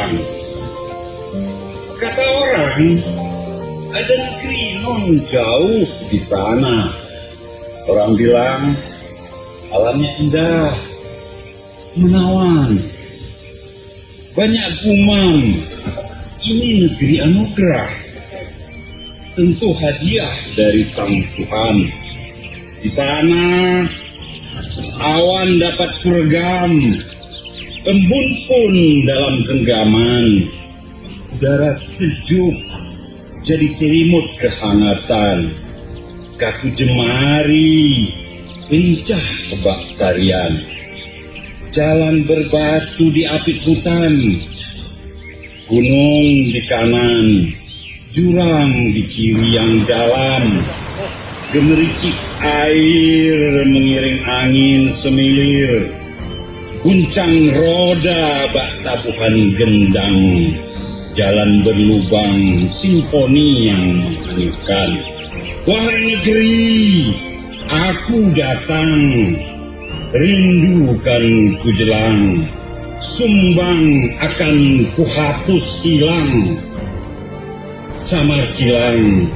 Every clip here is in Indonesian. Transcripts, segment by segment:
pulang. Kata orang, ada negeri non jauh di sana. Orang bilang, alamnya indah, menawan, banyak gumam. Ini negeri anugerah, tentu hadiah dari Sang Tuhan. Di sana, awan dapat meredam, embun pun dalam genggaman. Udara sejuk jadi selimut kehangatan. Kaki jemari lincah kebak tarian. Jalan berbatu di apit hutan, gunung di kanan, jurang di kiri yang dalam. Gemericik air mengiring angin semilir, guncang roda bak tabuhan gendang. Jalan berlubang simfoni yang menghanyutkan. Wahai negeri, aku datang, rindukan ku jelang, sumbang akan ku hapus hilang. Samar kilang,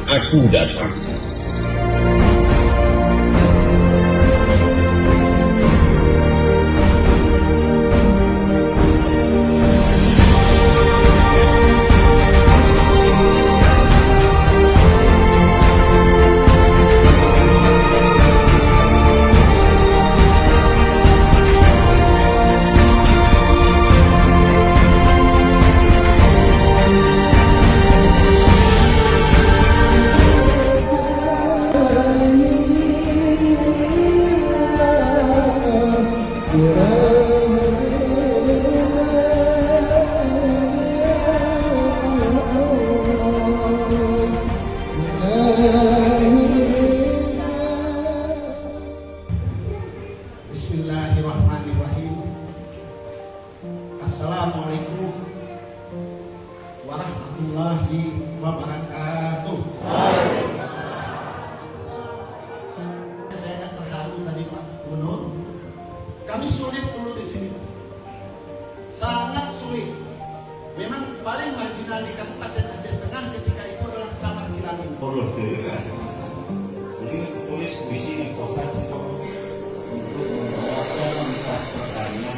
aku datang. Bismillahirrahmanirrahim. Assalamualaikum warahmatullahi wabarakatuh. Saya agak terharu tadi Pak Gubernur. Kami sulit dulu di sini, sangat sulit. Memang paling marginal di Kabupaten Aceh Tengah ketika itu adalah Samar Kilang. Jadi tulis puisi di kosan untuk membaca pertanyaan